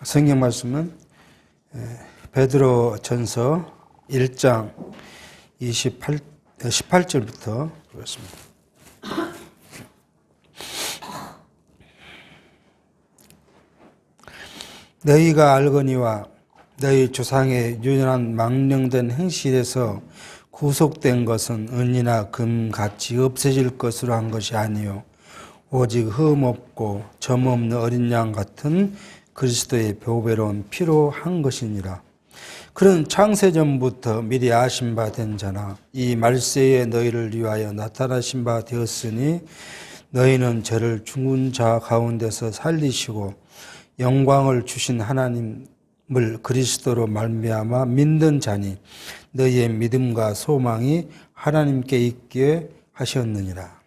성경 말씀은 베드로 전서 1장 18절부터 보겠습니다. 너희가 알거니와 너희 조상의 유전한 망령된 행실에서 구속된 것은 은이나 금같이 없어질 것으로 한 것이 아니요 오직 흠없고 점없는 어린 양 같은 그리스도의 보배로운 피로 한 것이니라. 그는 창세전부터 미리 아신 바 된 자나 이 말세에 너희를 위하여 나타나신 바 되었으니 너희는 저를 죽은 자 가운데서 살리시고 영광을 주신 하나님을 그리스도로 말미암아 믿는 자니 너희의 믿음과 소망이 하나님께 있기에 하셨느니라.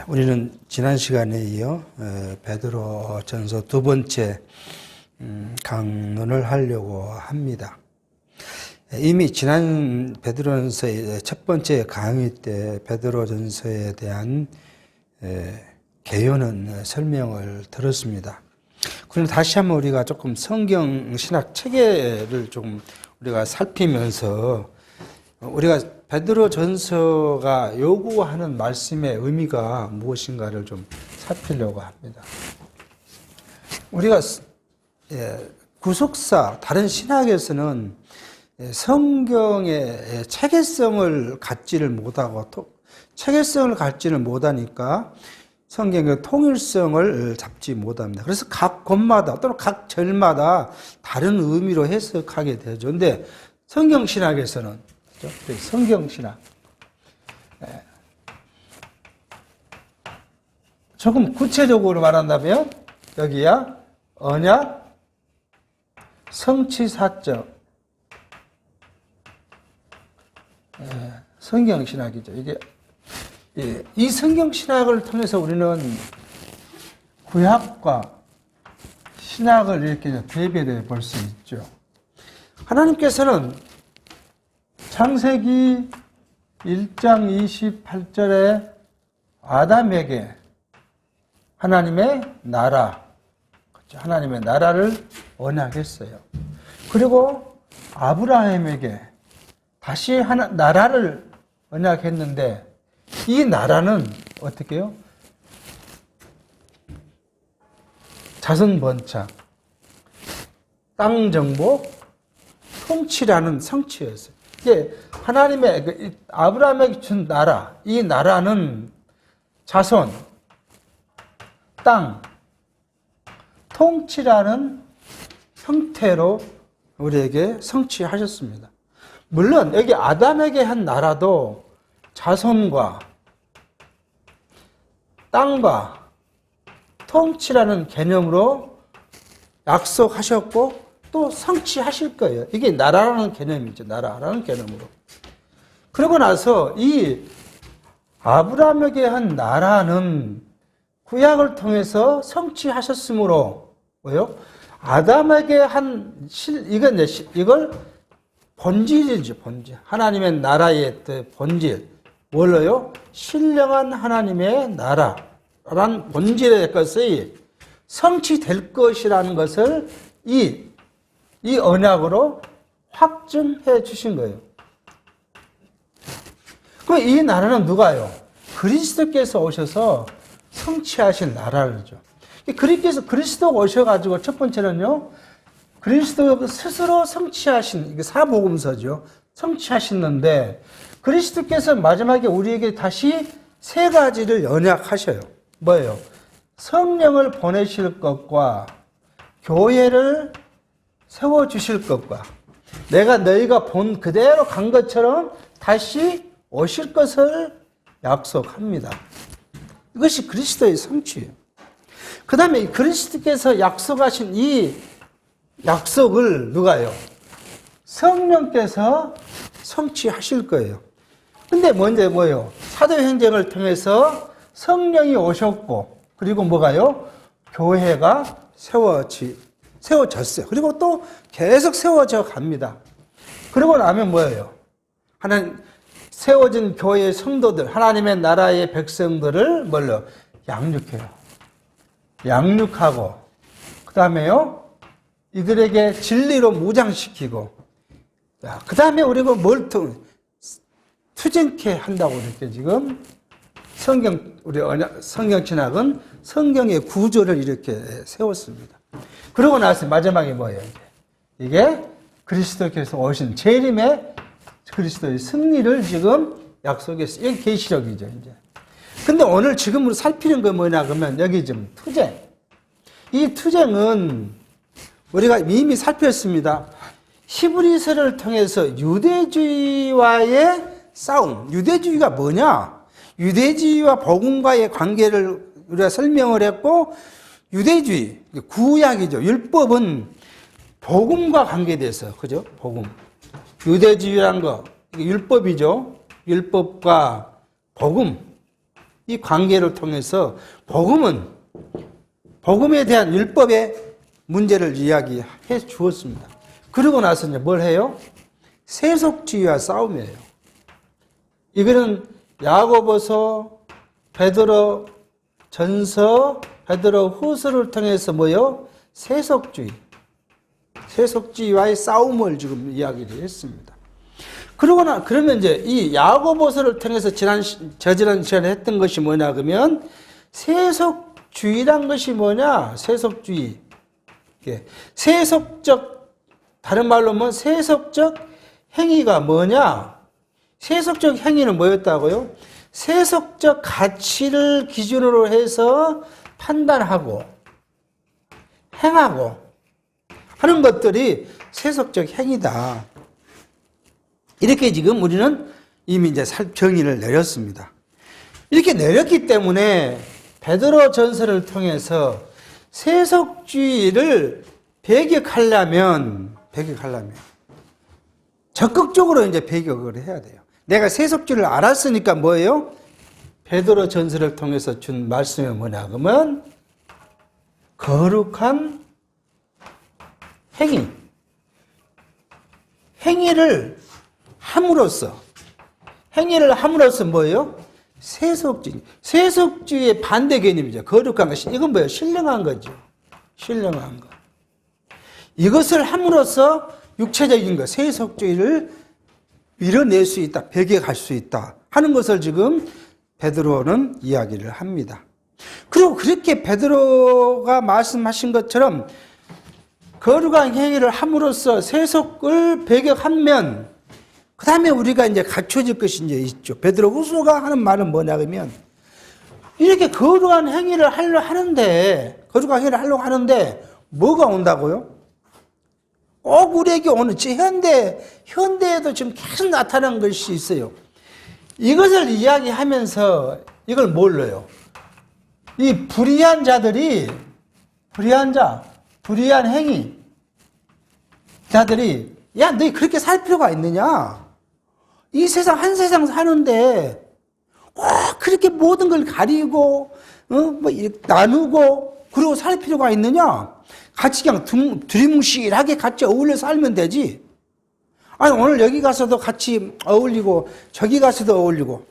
우리는 지난 시간에 이어 베드로 전서 두 번째 강론을 하려고 합니다. 이미 지난 베드로전서의 첫 번째 강의 때 베드로전서에 대한 개요는 설명을 들었습니다. 그럼 다시 한번 우리가 조금 성경 신학 체계를 좀 우리가 살피면서 우리가 베드로전서가 요구하는 말씀의 의미가 무엇인가를 좀 살피려고 합니다. 우리가 구속사 다른 신학에서는 성경의 체계성을 갖지를 못하고 체계성을 갖지를 못하니까 성경의 통일성을 잡지 못합니다. 그래서 각 권마다 또는 각 절마다 다른 의미로 해석하게 되죠. 그런데 성경신학에서는 성경신학 조금 구체적으로 말한다면 여기야 언약 성취사적 성경신학이죠. 이게 이 성경신학을 통해서 우리는 구약과 신학을 이렇게 대별해 볼 수 있죠. 하나님께서는 창세기 1장 28절에 아담에게 하나님의 나라, 하나님의 나라를 언약했어요. 그리고 아브라함에게 다시 나라를 언약했는데 이 나라는 어떻게 해요? 자선 번창, 땅 정복, 통치라는 성취였어요. 이게 하나님의 아브라함에게 준 나라, 이 나라는 자손, 땅, 통치라는 형태로 우리에게 성취하셨습니다. 물론 여기 아담에게 한 나라도 자손과 땅과 통치라는 개념으로 약속하셨고 또 성취하실 거예요. 이게 나라라는 개념이죠. 나라라는 개념으로. 그러고 나서 이 아브라함에게 한 나라는 구약을 통해서 성취하셨으므로 뭐요? 아담에게 한 이걸 본질이죠. 본질. 하나님의 나라의 본질. 뭘로요? 신령한 하나님의 나라라는 본질의 것이 성취될 것이라는 것을 이 언약으로 확증해 주신 거예요. 그럼 이 나라는 누가요? 그리스도께서 오셔서 성취하신 나라죠. 그리스도가 오셔가지고 첫 번째는요, 그리스도 스스로 성취하신, 이게 사복음서죠. 성취하시는데, 그리스도께서 마지막에 우리에게 다시 세 가지를 언약하셔요. 뭐예요? 성령을 보내실 것과 교회를 세워주실 것과 너희가 본 그대로 간 것처럼 다시 오실 것을 약속합니다. 이것이 그리스도의 성취예요. 그 다음에 그리스도께서 약속하신 이 약속을 누가요? 성령께서 성취하실 거예요. 근데 먼저 뭐예요? 사도행전을 통해서 성령이 오셨고, 그리고 뭐가요? 교회가 세워졌어요. 그리고 또 계속 세워져 갑니다. 그러고 나면 뭐예요? 세워진 교회의 성도들, 하나님의 나라의 백성들을 뭘로? 양육해요. 양육하고, 그 다음에요? 이들에게 진리로 무장시키고, 그 다음에 우리가 뭘 투쟁케 한다고 이렇게 지금 우리 성경 신학은 성경의 구조를 이렇게 세웠습니다. 그러고 나서 마지막에 뭐예요? 이게 그리스도께서 오신 재림의 그리스도의 승리를 지금 약속했어요. 이게 계시록이죠, 이제. 근데 오늘 지금으로 살피는 거 뭐냐, 그러면 여기 지금 투쟁. 이 투쟁은 우리가 이미 살폈습니다. 히브리서를 통해서 유대주의와의 싸움. 유대주의가 뭐냐? 유대주의와 복음과의 관계를 우리가 설명을 했고, 유대주의, 구약이죠. 율법은 복음과 관계돼서, 그죠? 복음. 유대주의란 거, 이게 율법이죠. 율법과 복음. 이 관계를 통해서 복음에 대한 율법의 문제를 이야기해 주었습니다. 그러고 나서 이제 뭘 해요? 세속주의와 싸움이에요. 이거는 야고보서, 베드로 전서, 베드로 후서를 통해서 뭐요? 세속주의와의 싸움을 지금 이야기를 했습니다. 그러면 이제 이 야고보서를 통해서 저지난 시간에 했던 것이 뭐냐, 그러면 세속주의란 것이 뭐냐? 세속주의. 다른 말로 하면 세속적 행위가 뭐냐? 세속적 행위는 뭐였다고요? 세속적 가치를 기준으로 해서 판단하고 행하고 하는 것들이 세속적 행위다. 이렇게 지금 우리는 이미 이제 정의를 내렸습니다. 이렇게 내렸기 때문에 베드로 전서를 통해서 세속주의를 배격하려면 적극적으로 이제 배격을 해야 돼요. 내가 세속주의를 알았으니까 뭐예요? 베드로 전서를 통해서 준 말씀이 뭐냐 그러면 거룩한 행위를 함으로써 뭐예요? 세속주의의 반대 개념이죠. 거룩한 것이. 이건 뭐예요? 신령한 거죠. 신령한 것. 이것을 함으로써 육체적인 것, 세속주의를 밀어낼 수 있다, 배격할 수 있다 하는 것을 지금 베드로는 이야기를 합니다. 그리고 그렇게 베드로가 말씀하신 것처럼 거룩한 행위를 함으로써 세속을 배격하면 그 다음에 우리가 이제 갖춰질 것이 이제 있죠. 베드로 후서가 하는 말은 뭐냐 그러면 이렇게 거룩한 행위를 하려고 하는데 뭐가 온다고요? 꼭 우리에게 오는 현대에도 지금 계속 나타난 것이 있어요. 이것을 이야기하면서 이걸 몰라요. 이 불의한 행위 자들이 야, 너희 그렇게 살 필요가 있느냐? 이 세상 한 세상 사는데 꼭 그렇게 모든 걸 가리고 나누고 그러고 살 필요가 있느냐? 같이 그냥 두리뭉실하게 같이 어울려 살면 되지. 아니 오늘 여기 가서도 같이 어울리고 저기 가서도 어울리고.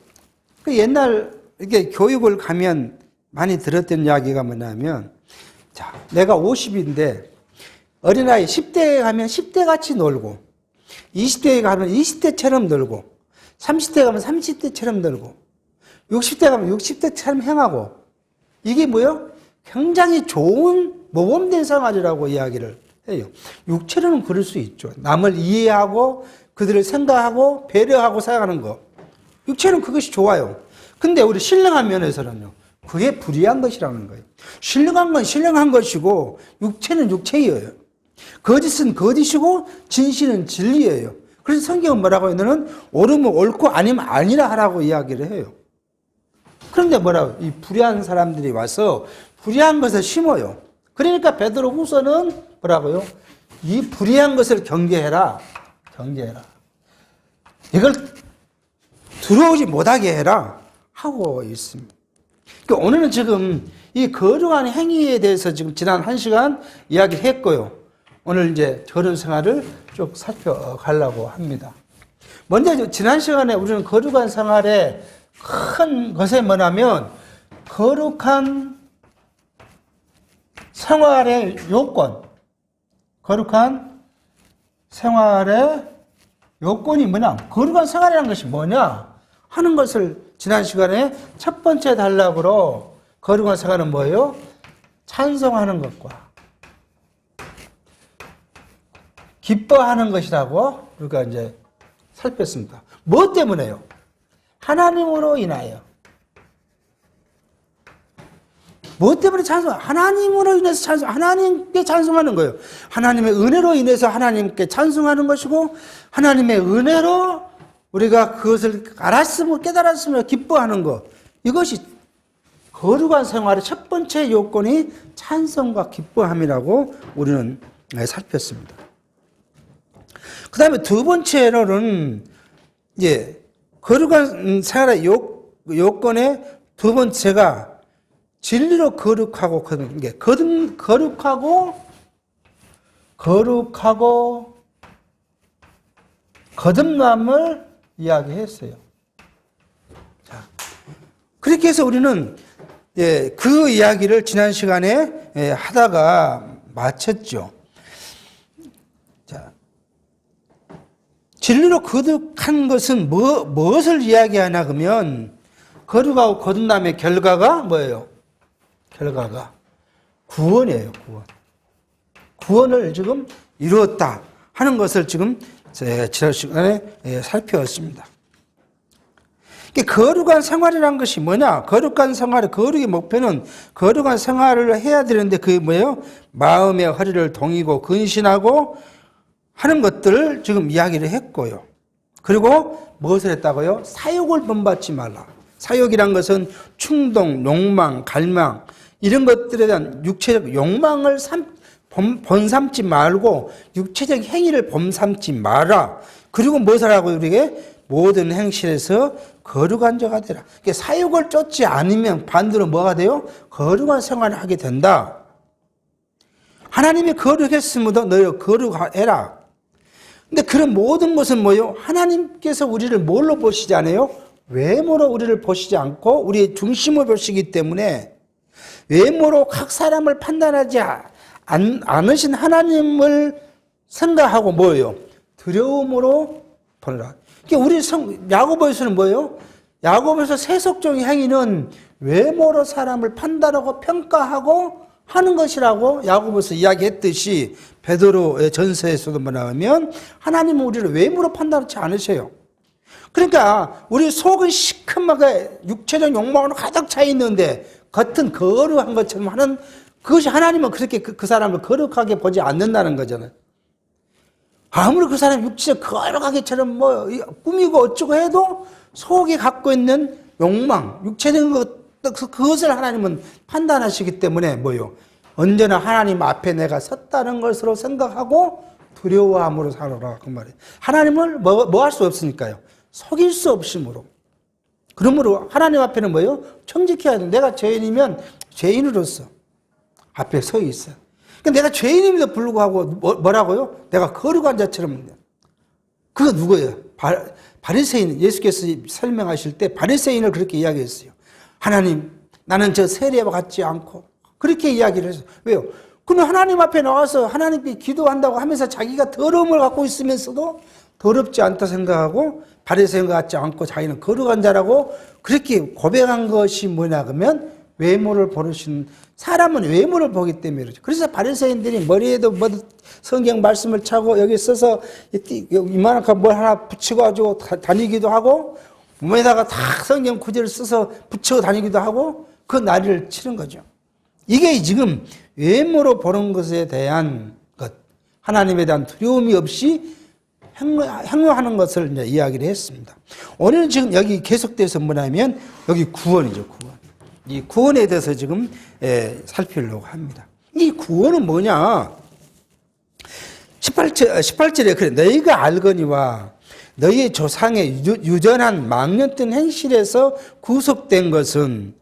그 옛날 이렇게 교육을 가면 많이 들었던 이야기가 뭐냐면 자, 내가 50인데 어린아이 10대에 가면 10대 같이 놀고 20대에 가면 20대처럼 놀고 30대에 가면 30대처럼 놀고 60대 가면 60대처럼 행하고 이게 뭐예요? 굉장히 좋은 모범된 생활이라고 이야기를 해요. 육체로는 그럴 수 있죠. 남을 이해하고 그들을 생각하고 배려하고 살아가는 거. 육체는 그것이 좋아요. 근데 우리 신령한 면에서는요. 그게 불의한 것이라는 거예요. 신령한 건 신령한 것이고 육체는 육체예요. 거짓은 거짓이고 진실은 진리예요. 그래서 성경은 뭐라고 해요? 너는 옳으면 옳고 아니면 아니라 하라고 이야기를 해요. 그런데 뭐라고? 이 불의한 사람들이 와서 불의한 것을 심어요. 그러니까 베드로 후서는 뭐라고요? 이 불의한 것을 경계해라. 이걸 들어오지 못하게 해라. 하고 있습니다. 그러니까 오늘은 지금 이 거룩한 행위에 대해서 지금 지난 1시간 이야기를 했고요. 오늘 이제 결혼 생활을 쭉 살펴가려고 합니다. 먼저 지난 시간에 우리는 거룩한 생활의 큰 것이 뭐냐면 거룩한 생활의 요건, 거룩한 생활의 요건이 뭐냐? 거룩한 생활이라는 것이 뭐냐? 하는 것을 지난 시간에 첫 번째 단락으로 거룩한 생활은 뭐예요? 찬송하는 것과 기뻐하는 것이라고 우리가 이제 살폈습니다. 무엇 때문에요? 하나님으로 인하여. 무엇 때문에 찬송? 하나님으로 인해서 찬송, 하나님께 찬송하는 거예요. 하나님의 은혜로 인해서 하나님께 찬송하는 것이고, 하나님의 은혜로 우리가 그것을 알았으면, 깨달았으면 기뻐하는 것. 이것이 거룩한 생활의 첫 번째 요건이 찬송과 기뻐함이라고 우리는 살폈습니다. 그 다음에 두 번째로는, 거룩한 생활의 요건의 두 번째가 진리로 거룩하고, 거룩하고, 거듭남을 이야기했어요. 자, 그렇게 해서 우리는, 그 이야기를 지난 시간에 하다가 마쳤죠. 자, 진리로 거룩한 것은 무엇을 이야기하나 그러면, 거룩하고 거듭남의 결과가 뭐예요? 결과가 구원이에요, 구원. 구원을 지금 이루었다 하는 것을 지금 지난 시간에 살펴봤습니다. 거룩한 생활이라는 것이 뭐냐? 거룩한 생활의 거룩의 목표는 거룩한 생활을 해야 되는데 그게 뭐예요? 마음의 허리를 동이고 근신하고 하는 것들을 지금 이야기를 했고요. 그리고 무엇을 했다고요? 사욕을 본받지 말라. 사욕이란 것은 충동, 욕망, 갈망 이런 것들에 대한 육체적 욕망을 본삼지 말고 육체적 행위를 본삼지 마라. 그리고 무엇을 하고 우리에게 모든 행실에서 거룩한 자가 되라. 사욕을 쫓지 않으면 반대로 뭐가 돼요? 거룩한 생활을 하게 된다. 하나님이 거룩했으므로 너희 거룩해라. 근데 그런 모든 것은 뭐예요? 하나님께서 우리를 뭘로 보시지 않아요? 외모로 우리를 보시지 않고 우리의 중심을 보시기 때문에 외모로 각 사람을 판단하지 않으신 하나님을 생각하고 뭐예요? 두려움으로 보라. 우리 야고보에서는 뭐예요? 야고보에서 세속적인 행위는 외모로 사람을 판단하고 평가하고 하는 것이라고 야고보에서 이야기했듯이 베드로의 전서에서도 뭐냐면 하나님은 우리를 외모로 판단하지 않으세요. 그러니까 우리 속은 시큼하게 육체적 욕망으로 가득 차 있는데 겉은 거룩한 것처럼 하는 그것이 하나님은 그렇게 그 사람을 거룩하게 보지 않는다는 거잖아요. 아무리 그 사람이 육체적 거룩하게처럼 뭐 꾸미고 어쩌고 해도 속에 갖고 있는 욕망, 육체적인 그것을 하나님은 판단하시기 때문에 뭐요? 언제나 하나님 앞에 내가 섰다는 것으로 생각하고 두려워함으로 살아라 그 말이에요. 하나님을 뭐 할 수 없으니까요. 속일 수 없으므로. 그러므로 하나님 앞에는 뭐예요? 청직해야 돼. 내가 죄인이면 죄인으로서 앞에 서 있어. 그러니까 내가 죄인임에도 불구하고 뭐라고요? 내가 거룩한 자처럼. 그거 누구예요? 바리새인. 예수께서 설명하실 때 바리새인을 그렇게 이야기했어요. 하나님, 나는 저 세리와 같지 않고 그렇게 이야기를 했어요. 왜요? 그러면 하나님 앞에 나와서 하나님께 기도한다고 하면서 자기가 더러움을 갖고 있으면서도 더럽지 않다 생각하고 바리새인과 같지 않고 자기는 거룩한 자라고 그렇게 고백한 것이 뭐냐 그러면 외모를 보시는 사람은 외모를 보기 때문에 그렇죠. 그래서 바리새인들이 머리에도 뭐 성경 말씀을 차고 여기 써서 이만한 뭘 하나 붙여가지고 다니기도 하고 몸에다가 다 성경 구절을 써서 붙여 다니기도 하고 그 난리를 치는 거죠. 이게 지금 외모로 보는 것에 대한 것, 하나님에 대한 두려움이 없이 행위하는 것을 이제 이야기를 했습니다. 오늘은 지금 여기 계속돼서 뭐냐면 여기 구원이죠, 구원. 이 구원에 대해서 지금 살피려고 합니다. 이 구원은 뭐냐? 18절에 그래 너희가 알거니와 너희의 조상의 유전한 망령된 행실에서 구속된 것은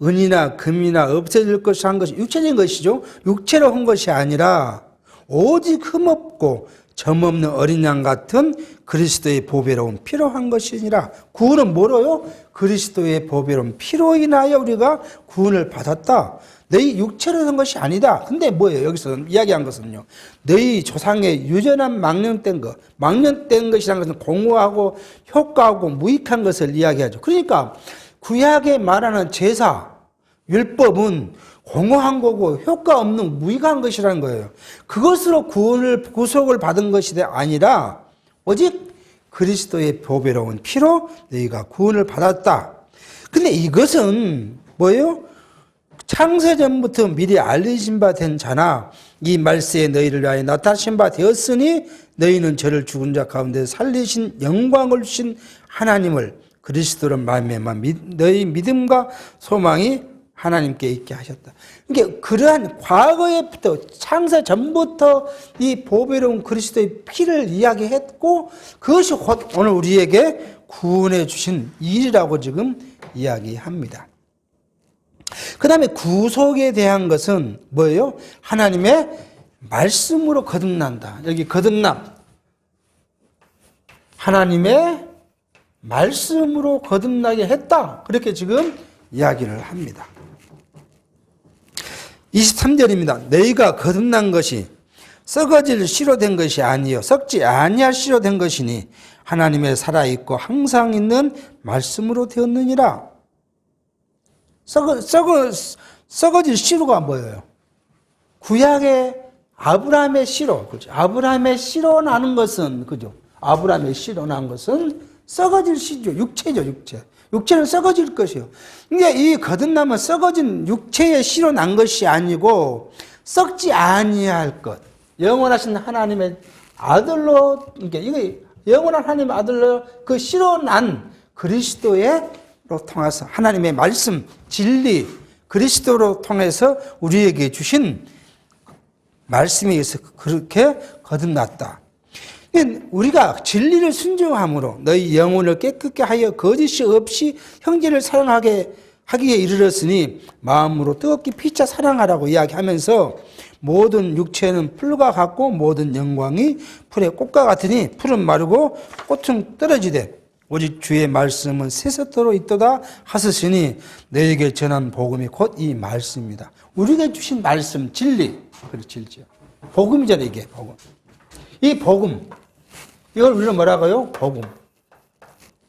은이나 금이나 없어질 것이 한 것이 육체적인 것이죠. 육체로 한 것이 아니라 오직 흠없고 점없는 어린 양 같은 그리스도의 보배로운 피로 한 것이니라. 구원은 뭐로요? 그리스도의 보배로운 피로 인하여 우리가 구원을 받았다. 너희 육체로 된 것이 아니다. 근데 뭐예요? 여기서 이야기한 것은요. 너희 조상의 유전한 망령된 것, 망령된 것이라는 것은 공허하고 효과하고 무익한 것을 이야기하죠. 그러니까 구약에 말하는 제사, 율법은 공허한 거고 효과 없는 무익한 것이라는 거예요. 그것으로 구속을 받은 것이 아니라 오직 그리스도의 보배로운 피로 너희가 구원을 받았다. 근데 이것은 뭐예요? 창세전부터 미리 알려진 바 된 자나 이 말세에 너희를 위하여 나타나신 바 되었으니 너희는 저를 죽은 자 가운데 살리신 영광을 주신 하나님을 그리스도로 말미암아 너희 믿음과 소망이 하나님께 있게 하셨다. 그러니까 그러한 과거에부터 창세 전부터 이 보배로운 그리스도의 피를 이야기했고 그것이 곧 오늘 우리에게 구원해 주신 일이라고 지금 이야기합니다. 그 다음에 구속에 대한 것은 뭐예요? 하나님의 말씀으로 거듭난다. 여기 거듭남. 하나님의 말씀으로 거듭나게 했다. 그렇게 지금 이야기를 합니다. 23절입니다. 너희가 거듭난 것이 썩어질 씨로 된 것이 아니요 썩지 아니할 씨로 된 것이니 하나님의 살아있고 항상 있는 말씀으로 되었느니라. 썩어질 씨로가 뭐예요? 구약의 아브라함의 씨로, 그렇죠? 아브라함의 씨로 나는 것은, 그죠? 아브라함의 씨로 난 것은 썩어질 씨죠. 육체죠, 육체. 육체는 썩어질 것이요. 그러니까 이 거듭남은 썩어진 육체의 씨로 난 것이 아니고 썩지 아니할 것. 영원하신 하나님의 아들로, 그러니까 이거 영원한 하나님의 아들로 그 씨로 난 그리스도로 통해서 하나님의 말씀, 진리, 그리스도로 통해서 우리에게 주신 말씀에 의해서 그렇게 거듭났다. 우리가 진리를 순종함으로 너희 영혼을 깨끗게 하여 거짓이 없이 형제를 사랑하게 하기에 이르렀으니 마음으로 뜨겁게 피차 사랑하라고 이야기하면서 모든 육체는 풀과 같고 모든 영광이 풀의 꽃과 같으니 풀은 마르고 꽃은 떨어지되 오직 주의 말씀은 세세토록 있도다 하셨으니 너에게 전한 복음이 곧 이 말씀입니다. 우리에게 주신 말씀, 진리. 그렇죠. 복음이잖아요, 이게 복음. 이 복음. 이걸 우리는 뭐라고요? 복음.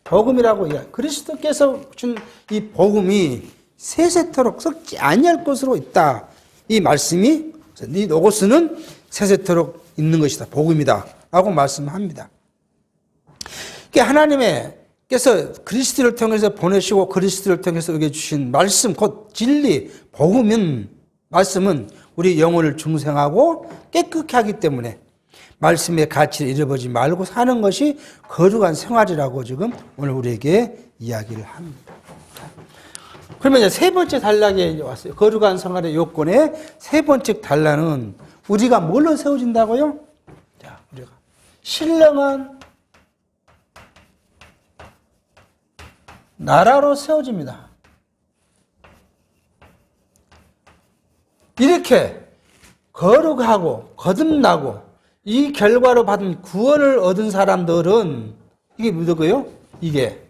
복음이라고 이야기. 그리스도께서 준 이 복음이 세세토록 썩지 아니할 것으로 있다. 이 말씀이 네 로고스는 세세토록 있는 것이다. 복음이다. 라고 말씀합니다. 하나님께서 그리스도를 통해서 보내시고 그리스도를 통해서 우리에게 주신 말씀, 곧 진리, 복음은 말씀은 우리 영혼을 중생하고 깨끗게 하기 때문에 말씀의 가치를 잃어버리지 말고 사는 것이 거룩한 생활이라고 지금 오늘 우리에게 이야기를 합니다. 그러면 이제 세 번째 단락에 왔어요. 거룩한 생활의 요건의 세 번째 단락은 우리가 뭘로 세워진다고요? 자, 우리가 신령한 나라로 세워집니다. 이렇게 거룩하고 거듭나고 이 결과로 받은 구원을 얻은 사람들은 이게 뭐고요? 이게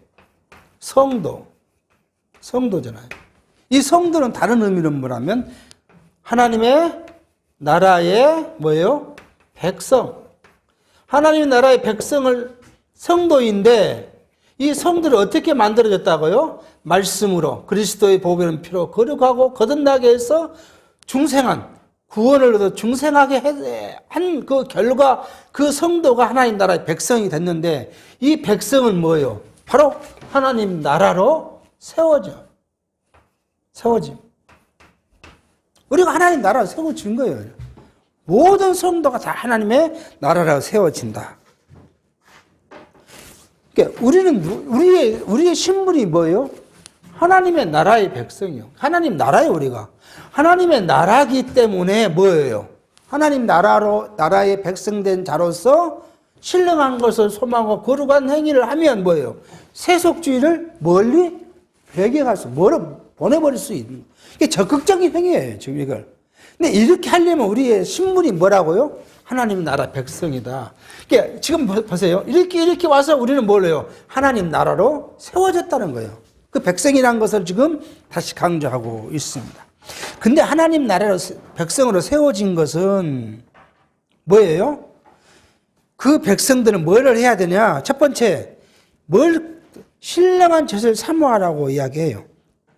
성도잖아요. 이 성도는 다른 의미는 뭐라면 하나님의 나라의 뭐예요? 백성. 하나님의 나라의 백성을 성도인데 이 성들을 어떻게 만들어졌다고요? 말씀으로 그리스도의 보배는 피로 거룩하고 거듭나게 해서 중생한 구원을 얻어 중생하게 한 그 결과 그 성도가 하나님 나라의 백성이 됐는데 이 백성은 뭐예요? 바로 하나님 나라로 세워짐. 우리가 하나님 나라로 세워진 거예요. 모든 성도가 다 하나님의 나라로 세워진다. 그러니까 우리의 신분이 뭐예요? 하나님의 나라의 백성이요. 하나님 나라예요, 우리가. 하나님의 나라기 때문에 뭐예요? 하나님 나라의 백성된 자로서 신령한 것을 소망하고 거룩한 행위를 하면 뭐예요? 세속주의를 멀리 배격할 수, 보내버릴 수 있는. 이게 적극적인 행위예요, 지금 이걸. 근데 이렇게 하려면 우리의 신분이 뭐라고요? 하나님 나라 백성이다. 그러니까 지금 보세요. 이렇게 와서 우리는 뭘 해요? 하나님 나라로 세워졌다는 거예요. 그 백성이라는 것을 지금 다시 강조하고 있습니다. 근데 하나님 나라로 백성으로 세워진 것은 뭐예요? 그 백성들은 뭘 해야 되냐? 첫 번째, 신령한 젖을 사모하라고 이야기해요.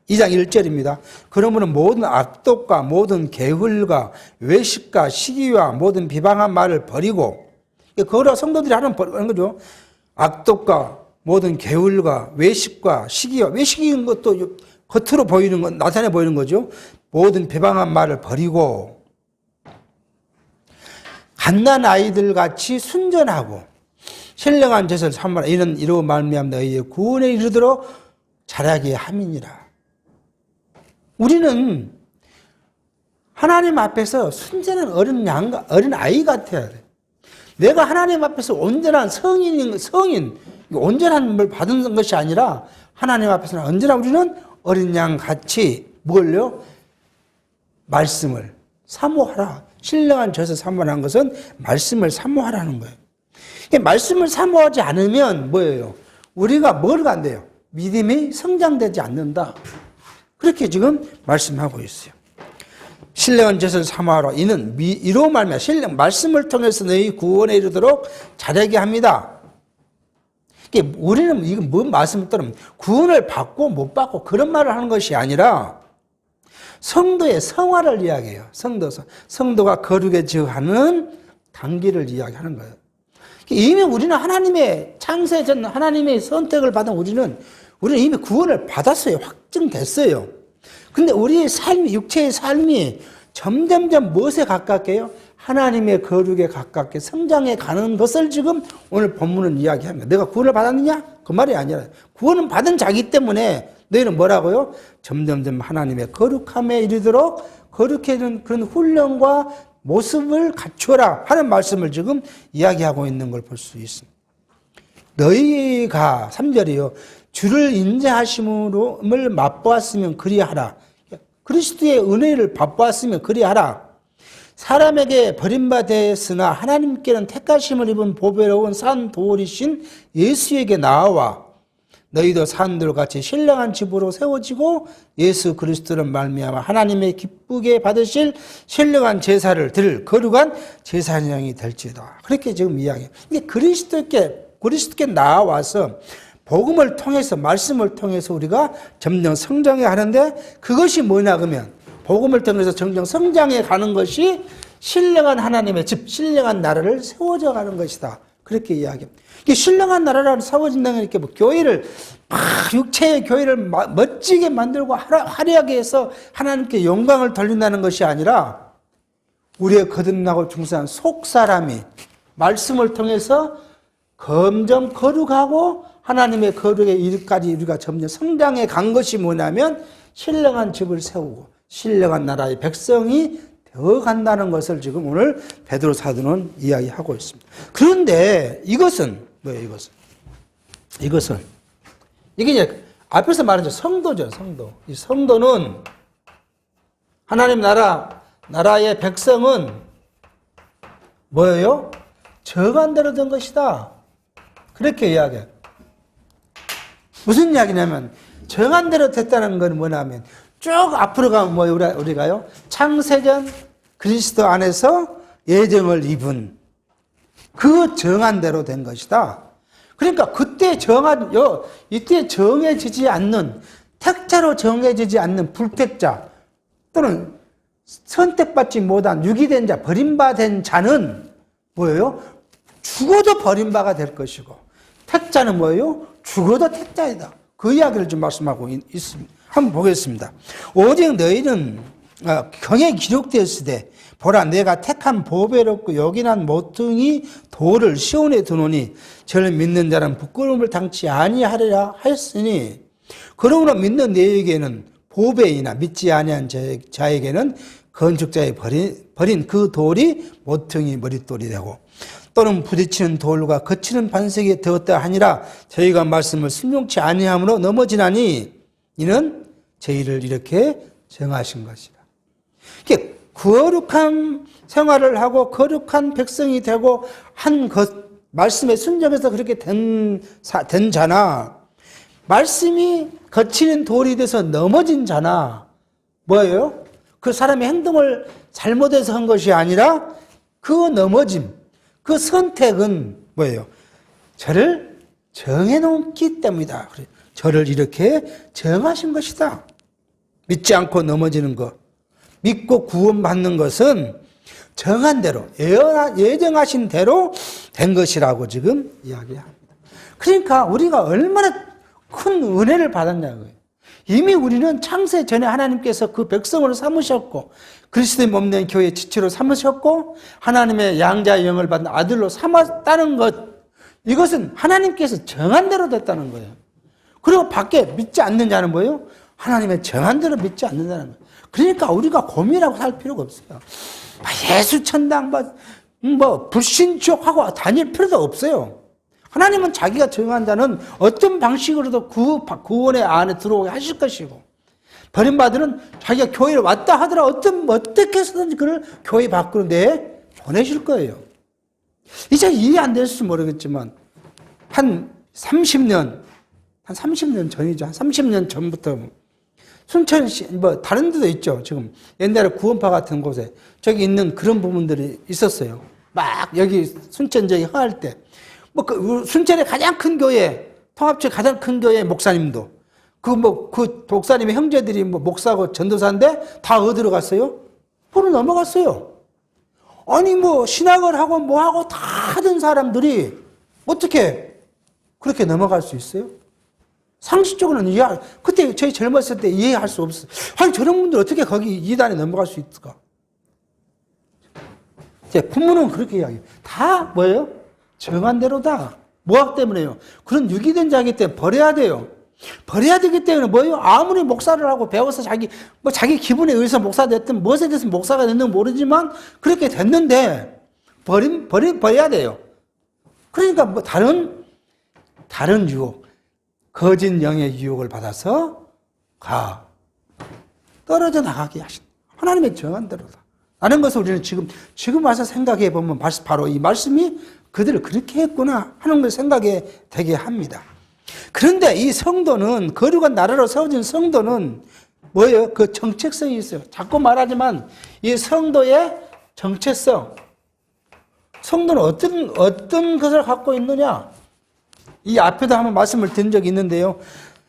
2장 1절입니다. 그러므로 모든 악독과 모든 게을과 외식과 시기와 모든 비방한 말을 버리고, 그거로 성도들이 하는 거죠. 악독과 모든 게을과 외식과 시기와, 외식인 것도 겉으로 보이는 건, 나타내 보이는 거죠. 모든 비방한 말을 버리고, 갓난 아이들 같이 순전하고, 신령한 젖을 삼으라. 이로 말미암아 너희의 구원에 이르도록 자라게 함이니라. 우리는 하나님 앞에서 순전한 어린 아이 같아야 돼. 내가 하나님 앞에서 온전한 성인, 온전한 걸 받은 것이 아니라 하나님 앞에서는 언제나 우리는 어린 양 같이 뭘요? 말씀을 사모하라. 신령한 젖을 사모하는 것은 말씀을 사모하라는 거예요. 말씀을 사모하지 않으면 뭐예요? 우리가 뭘 간대요? 믿음이 성장되지 않는다. 그렇게 지금 말씀하고 있어요. 신령한 젖을 사모하라. 이로 말미암아 말씀을 통해서 너희 구원에 이르도록 자라게 합니다. 우리는 이거 뭔 말씀을 따르면 구원을 받고 못 받고 그런 말을 하는 것이 아니라 성도의 성화를 이야기해요. 성도가 거룩해져가는 단계를 이야기하는 거예요. 이미 우리는 하나님의 창세 전 하나님의 선택을 받은 우리는 이미 구원을 받았어요. 확증됐어요. 근데 우리의 삶이, 육체의 삶이 점점점 무엇에 가깝게요? 하나님의 거룩에 가깝게 성장해 가는 것을 지금 오늘 본문은 이야기합니다. 내가 구원을 받았느냐? 그 말이 아니라 구원은 받은 자기 때문에 너희는 뭐라고요? 점점점 하나님의 거룩함에 이르도록 거룩해지는 그런 훈련과 모습을 갖추어라 하는 말씀을 지금 이야기하고 있는 걸 볼 수 있습니다. 너희가 3절이요. 주를 인자하심을 맛보았으면 그리하라. 그리스도의 은혜를 맛보았으면 그리하라. 사람에게 버림받았으나 하나님께는 택하심을 입은 보배로운 산 돌이신 예수에게 나아와 너희도 산돌 같이 신령한 집으로 세워지고 예수 그리스도를 말미암아 하나님의 기쁘게 받으실 신령한 제사를 드릴 거룩한 제사장이 될지다. 그렇게 지금 이야기해요. 이게 그리스도께 나와서 복음을 통해서 말씀을 통해서 우리가 점점 성장해 하는데 그것이 뭐냐 그러면 복음을 통해서 점점 성장해 가는 것이 신령한 하나님의 집, 신령한 나라를 세워져 가는 것이다. 그렇게 이야기합니다. 신령한 나라를 세워진다는 게 이렇게 뭐 교회를 육체의 교회를 멋지게 만들고 화려하게 해서 하나님께 영광을 돌린다는 것이 아니라 우리의 거듭나고 중생한 속 사람이 말씀을 통해서 점점 거룩하고 하나님의 거룩의 일까지 우리가 점점 성장해 간 것이 뭐냐면 신령한 집을 세우고 신령한 나라의 백성이 되어 간다는 것을 지금 오늘 베드로 사도는 이야기하고 있습니다. 그런데 이것은 뭐예요? 이것은 이게 이제 앞에서 말한 성도죠, 성도. 이 성도는 하나님 나라의 백성은 뭐예요? 정한대로 된 것이다. 그렇게 이야기해요. 무슨 이야기냐면 정한대로 됐다는 건 뭐냐면 쭉 앞으로 가면 뭐예요? 우리가요? 창세전 그리스도 안에서 예정을 입은 그 정한대로 된 것이다. 그러니까 이때 정해지지 않는 택자로 정해지지 않는 불택자 또는 선택받지 못한 유기된 자, 버림받은 자는 뭐예요? 죽어도 버림바가 될 것이고 택자는 뭐예요? 죽어도 택자이다. 그 이야기를 좀 말씀하고 있습니다. 한번 보겠습니다. 오직 너희는 경에 기록되었으되 보라 내가 택한 보배롭고 요긴한 모퉁이 돌을 시온에 두노니 저를 믿는 자는 부끄러움을 당치 아니하리라 하였으니 그러므로 믿는 너희에게는 보배이나 믿지 아니한 자에게는 건축자의 버린 그 돌이 모퉁이 머릿돌이 되고 또는 부딪히는 돌과 거치는 반석이 되었다 하니라. 저희가 말씀을 순종치 아니함으로 넘어지나니 이는 저희를 이렇게 정하신 것이라. 이렇게 거룩한 생활을 하고 거룩한 백성이 되고 한 것, 말씀에 순종해서 그렇게 된 자나 말씀이 거치는 돌이 돼서 넘어진 자나 뭐예요? 그 사람의 행동을 잘못해서 한 것이 아니라 그 넘어짐, 그 선택은 뭐예요? 저를 정해놓기 때문이다. 저를 이렇게 정하신 것이다. 믿지 않고 넘어지는 것, 믿고 구원받는 것은 정한 대로, 예정하신 대로 된 것이라고 지금 이야기합니다. 그러니까 우리가 얼마나 큰 은혜를 받았냐고요. 이미 우리는 창세 전에 하나님께서 그 백성으로 삼으셨고 그리스도의 몸된 교회의 지체로 삼으셨고 하나님의 양자의 영을 받은 아들로 삼았다는 것, 이것은 하나님께서 정한 대로 됐다는 거예요. 그리고 밖에 믿지 않는 자는 뭐예요? 하나님의 정한 대로 믿지 않는다는 거예요. 그러니까 우리가 고민하고 살 필요가 없어요. 예수 천당 불신족하고 다닐 필요도 없어요. 하나님은 자기가 정한 자는 어떤 방식으로도 구원의 안에 들어오게 하실 것이고, 버림받으는 자기가 교회를 왔다 하더라 어떻게 해서든지 그를 교회 밖으로 보내실 거예요. 이제 이해 안 될지 모르겠지만 한 30년 전이죠. 한 30년 전부터 순천시 다른 데도 있죠. 지금 옛날에 구원파 같은 곳에 저기 있는 그런 부분들이 있었어요. 막 여기 순천 저기 흥할 때 순천의 가장 큰 교회, 통합체 가장 큰 교회 목사님도 그 목사님의 형제들이 목사고 전도사인데 다 어디로 갔어요? 포로 넘어갔어요. 아니 신학을 하고 하고 다 하던 사람들이 어떻게 그렇게 넘어갈 수 있어요? 상식적으로는 그때 저희 젊었을 때 이해할 수 없어요. 아니 저런 분들 어떻게 거기 이단에 넘어갈 수 있을까? 제 부모는 그렇게 이야기해요. 다 뭐예요? 정한 대로다. 뭐학 때문에요? 그런 유기된 자기 때문에 버려야 돼요. 버려야 되기 때문에 뭐예요? 아무리 목사를 하고 배워서 자기 기분에 의해서 목사 됐든 무엇에 대해서 목사가 됐는지 모르지만 그렇게 됐는데 버려야 돼요. 그러니까 다른 유혹, 거짓 영의 유혹을 받아서 떨어져 나가게 하신 하나님의 정한 대로다. 라는 것을 우리는 지금 와서 생각해 보면 바로 이 말씀이 그들을 그렇게 했구나 하는 걸 생각해 되게 합니다. 그런데 이 성도는, 거룩한 나라로 세워진 성도는 뭐예요? 그 정체성이 있어요. 자꾸 말하지만 이 성도의 정체성, 성도는 어떤 것을 갖고 있느냐? 이 앞에도 한번 말씀을 드린 적이 있는데요.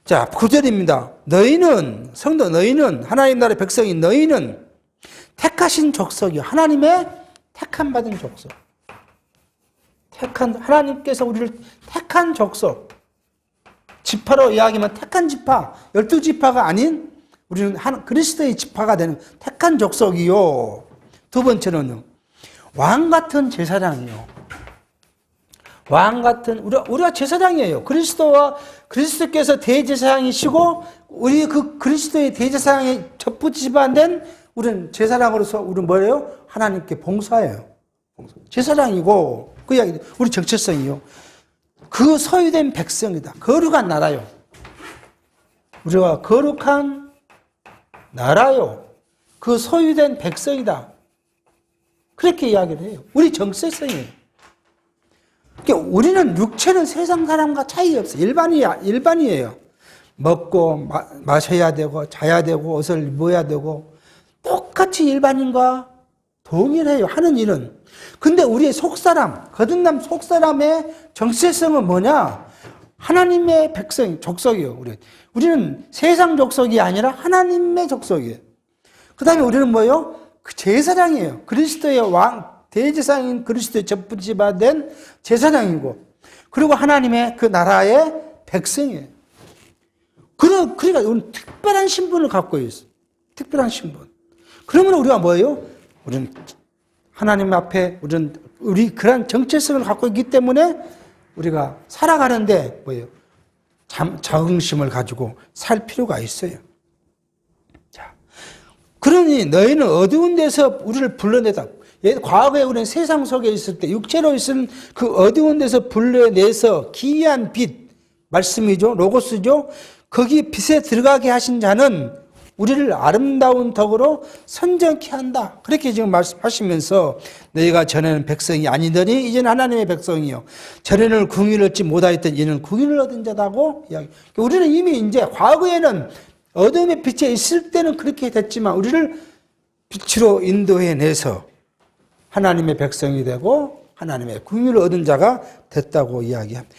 자, 9절입니다. 너희는 하나님 나라의 백성인 너희는 택하신 족속이요. 하나님의 택함 받은 족속. 하나님께서 우리를 택한 족속. 지파로 이야기하면 택한 지파, 12지파가 아닌 우리는 그리스도의 지파가 되는 택한 족속이요. 두 번째는요, 왕 같은 제사장이요. 왕 같은, 우리가 제사장이에요. 그리스도께서 대제사장이시고, 우리 그 그리스도의 대제사장에 접붙이반된 우리는 제사장으로서 우리는 뭐예요? 하나님께 봉사해요. 제사장이고, 그 이야기, 우리 정체성이요. 그 소유된 백성이다. 거룩한 나라요. 우리가 거룩한 나라요. 그 소유된 백성이다. 그렇게 이야기를 해요. 우리 정체성이에요. 그러니까 우리는 육체는 세상 사람과 차이 없어요. 일반이에요. 먹고 마셔야 되고 자야 되고 옷을 입어야 되고 똑같이 일반인과 동일해요. 하는 일은. 근데 우리의 속사람, 거듭남 속사람의 정체성은 뭐냐? 하나님의 백성, 족속이요. 우리는 세상 족속이 아니라 하나님의 족속이에요. 그 다음에 우리는 뭐예요? 그 제사장이에요. 그리스도의 왕, 대제사장인 그리스도의 접붙이받은 제사장이고, 그리고 하나님의 그 나라의 백성이에요. 그러니까 우리는 특별한 신분을 갖고 있어요. 특별한 신분. 그러면 우리가 뭐예요? 우리는 하나님 앞에 우리 그런 정체성을 갖고 있기 때문에 우리가 살아가는데 뭐예요? 자긍심을 가지고 살 필요가 있어요. 자, 그러니 너희는 어두운 데서 우리를 불러내다. 과거에 우리는 세상 속에 있을 때 육체로 있은 그 어두운 데서 불러내서 기이한 빛, 말씀이죠. 로고스죠. 거기 빛에 들어가게 하신 자는 우리를 아름다운 덕으로 선정케 한다. 그렇게 지금 말씀하시면서 너희가 전에는 백성이 아니더니 이제는 하나님의 백성이요. 전에는 궁유를 얻지 못하였던 이는 궁유를 얻은 자다고 이야기. 우리는 이미 이제 과거에는 어둠의 빛에 있을 때는 그렇게 됐지만 우리를 빛으로 인도해내서 하나님의 백성이 되고 하나님의 국민을 얻은 자가 됐다고 이야기합니다.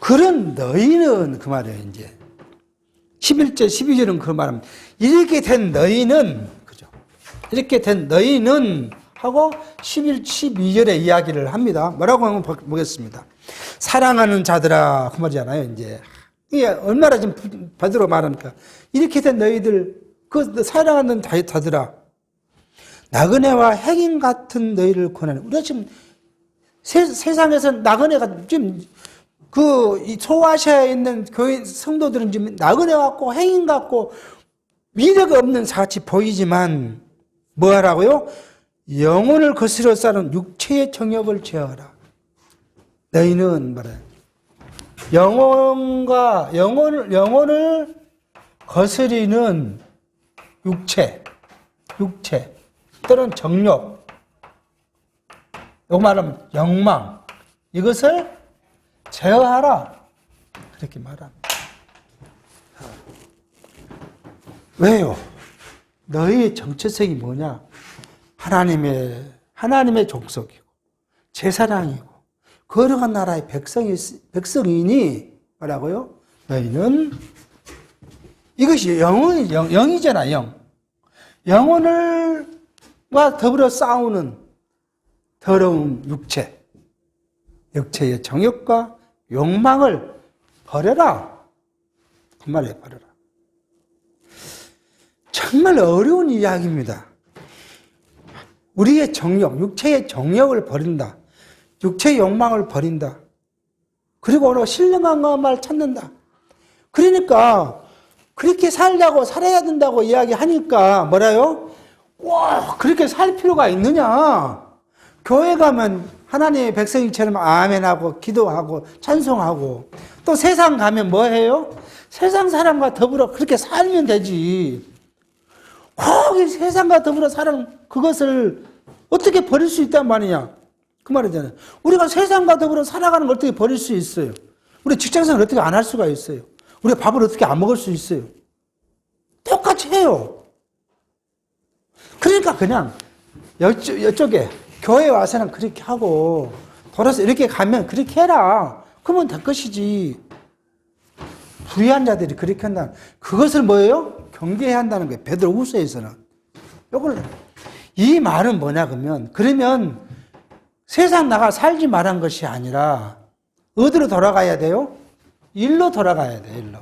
그런 너희는 그 말이에요. 이제 11절 12절은 그 말합니다. 이렇게 된 너희는 그죠? 이렇게 된 너희는 하고 11, 12절에 이야기를 합니다. 뭐라고 한번 보겠습니다. 사랑하는 자들아 그 말이잖아요. 이제 이게 얼마나 지금 베드로 말하니까 이렇게 된 너희들 그 사랑하는 자들아 나그네와 행인 같은 너희를 권하는 우리가 지금 세상에서 나그네가 지금 그 소아시아에 있는 교회 성도들은 지금 나그네 같고 행인 같고 미래가 없는 사같이 보이지만 뭐 하라고요? 영혼을 거스려 싸는 육체의 정욕을 제어하라. 너희는 말해 영혼을 거스리는 육체 또는 정욕, 이거 말하면 욕망, 이것을 제어하라. 그렇게 말합니다. 왜요? 너희의 정체성이 뭐냐? 하나님의 족속이고, 제사장이고, 거룩한 나라의 백성이니, 뭐라고요? 너희는, 이것이 영이잖아, 영. 영혼과 더불어 싸우는 더러운 육체의 정욕과 욕망을 버려라. 그 말이에요, 버려라. 정말 어려운 이야기입니다. 우리의 정욕, 육체의 정욕을 버린다. 육체의 욕망을 버린다. 그리고 오늘 신령한 것만 찾는다. 그러니까 그렇게 살아야 된다고 이야기하니까 뭐라요? 와, 그렇게 살 필요가 있느냐? 교회 가면 하나님의 백성이처럼 아멘하고 기도하고 찬송하고 또 세상 가면 뭐 해요? 세상 사람과 더불어 그렇게 살면 되지. 거기 세상과 더불어 사는 그것을 어떻게 버릴 수 있단 말이냐? 그 말이잖아요. 우리가 세상과 더불어 살아가는 걸 어떻게 버릴 수 있어요? 우리 직장생활 어떻게 안 할 수가 있어요? 우리가 밥을 어떻게 안 먹을 수 있어요? 똑같이 해요. 그러니까 그냥 이쪽에 교회에 와서는 그렇게 하고 돌아서 이렇게 가면 그렇게 해라. 그러면 될 것이지. 불의한 자들이 그렇게 한다. 그것을 뭐예요? 경계해야 한다는 거예요. 베드로후서에서는. 이 말은 뭐냐 그러면 세상 나가 살지 말한 것이 아니라 어디로 돌아가야 돼요? 일로 돌아가야 돼요. 일로.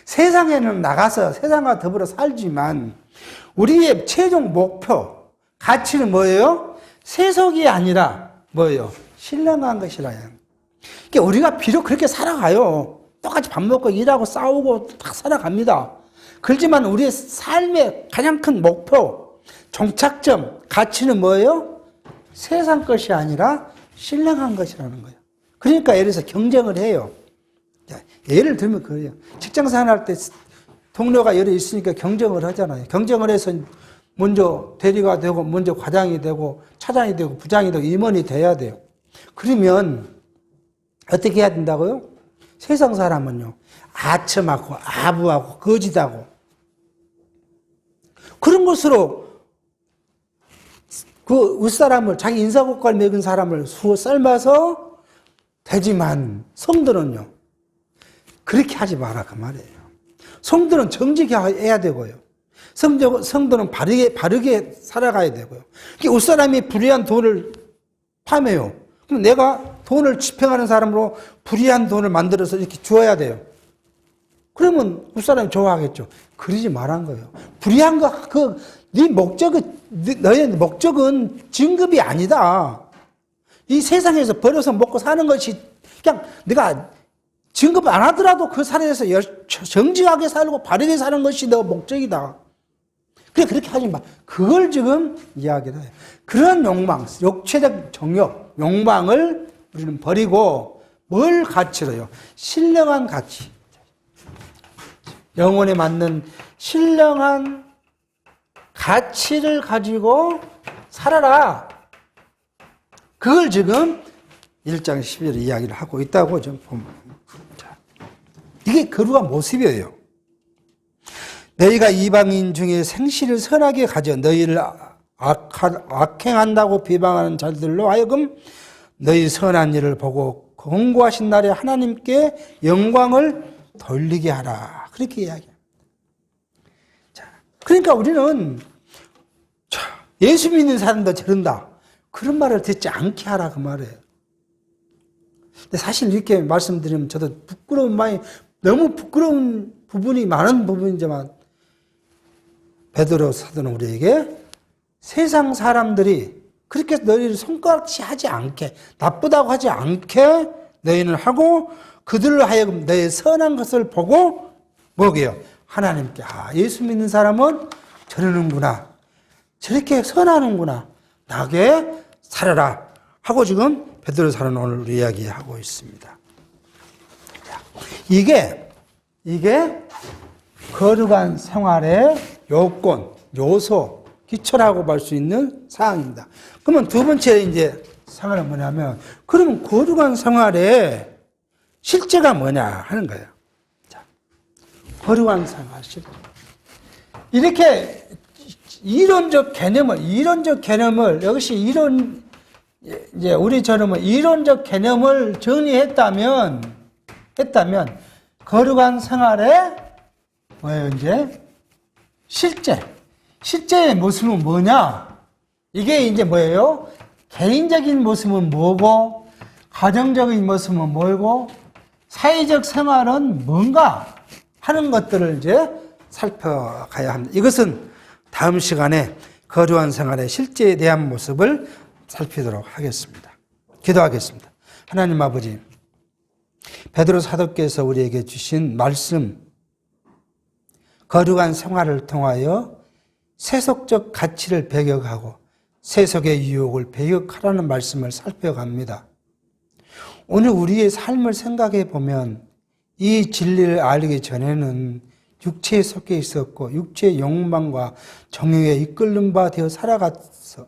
세상에는 나가서 세상과 더불어 살지만 우리의 최종 목표, 가치는 뭐예요? 세속이 아니라 뭐예요? 신령한 것이라. 그러니까 우리가 비록 그렇게 살아가요. 똑같이 밥 먹고 일하고 싸우고 다 살아갑니다. 그렇지만 우리의 삶의 가장 큰 목표, 종착점, 가치는 뭐예요? 세상 것이 아니라 신령한 것이라는 거예요. 그러니까 예를 들어서 경쟁을 해요. 예를 들면 그래요. 직장 생활할 때 동료가 여러 있으니까 경쟁을 하잖아요. 경쟁을 해서 먼저 대리가 되고, 먼저 과장이 되고, 차장이 되고, 부장이 되고, 임원이 돼야 돼요. 그러면 어떻게 해야 된다고요? 세상 사람은요, 아첨하고, 아부하고, 거짓하고, 그런 것으로 그 윗사람을, 자기 인사고과를 먹은 사람을 삶아서 되지만, 성도는요, 그렇게 하지 마라, 그 말이에요. 성도는 정직해야 되고요. 성도는 바르게 살아가야 되고요. 윗사람이 불의한 돈을 파매요. 그럼 내가 돈을 집행하는 사람으로 불의한 돈을 만들어서 이렇게 주어야 돼요. 그러면 윗사람이 좋아하겠죠. 그러지 말란 거예요. 불의한 거, 너의 목적은 진급이 아니다. 이 세상에서 벌어서 먹고 사는 것이 그냥 내가 진급 안 하더라도 그 사회에서 정직하게 살고 바르게 사는 것이 너 목적이다. 그래, 그렇게 하지 마. 그걸 지금 이야기를 해요. 그런 욕망, 육체적 정욕, 욕망을 우리는 버리고 뭘 가치로요? 신령한 가치. 영혼에 맞는 신령한 가치를 가지고 살아라. 그걸 지금 1장 12절에 이야기를 하고 있다고 좀 봅니다. 이게 거룩한 모습이에요. 너희가 이방인 중에 생시를 선하게 가져 너희를 악행한다고 비방하는 자들로 하여금 너희 선한 일을 보고 권고하신 날에 하나님께 영광을 돌리게 하라. 그렇게 이야기합니다. 자, 그러니까 우리는 예수 믿는 사람도 저런다. 그런 말을 듣지 않게 하라 그 말이에요. 근데 사실 이렇게 말씀드리면 저도 너무 부끄러운 부분이 많은 부분이지만 베드로 사도는 우리에게 세상 사람들이 그렇게 너희를 손가락질 하지 않게, 나쁘다고 하지 않게 너희는 하고 그들로 하여금 너희의 선한 것을 보고 뭐게요? 하나님께 예수 믿는 사람은 저러는구나, 저렇게 선하는구나, 나게 살아라 하고 지금 베드로 사도는 오늘 이야기하고 있습니다. 이게 거룩한 생활의 요건, 요소, 기초라고 볼 수 있는 사항입니다. 그러면 두 번째 이제 생활은 뭐냐면, 그러면 거룩한 생활의 실제가 뭐냐 하는 거예요. 자, 거룩한 생활 실제. 이렇게 이론적 개념을 여기서 이제 우리처럼 이론적 개념을 정리했다면 거룩한 생활의 뭐예요, 이제? 실제의 모습은 뭐냐? 이게 이제 뭐예요? 개인적인 모습은 뭐고, 가정적인 모습은 뭐고, 사회적 생활은 뭔가 하는 것들을 이제 살펴가야 합니다. 이것은 다음 시간에 거룩한 생활의 실제에 대한 모습을 살피도록 하겠습니다. 기도하겠습니다. 하나님 아버지, 베드로 사도께서 우리에게 주신 말씀, 거룩한 생활을 통하여 세속적 가치를 배격하고 세속의 유혹을 배격하라는 말씀을 살펴갑니다. 오늘 우리의 삶을 생각해 보면 이 진리를 알기 전에는 육체에 속해 있었고 육체의 욕망과 정욕에 이끌는 바 되어 살아갔어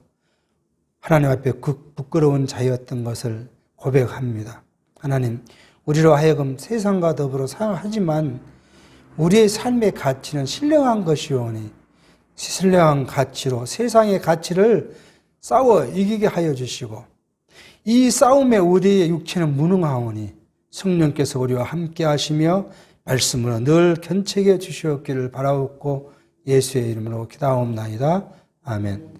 하나님 앞에 부끄러운 자였던 것을 고백합니다. 하나님, 우리로 하여금 세상과 더불어 생활하지만 우리의 삶의 가치는 신령한 것이오니 신령한 가치로 세상의 가치를 싸워 이기게 하여 주시고, 이 싸움에 우리의 육체는 무능하오니 성령께서 우리와 함께 하시며 말씀으로 늘 견책해 주시옵기를 바라옵고 예수의 이름으로 기도하옵나이다. 아멘.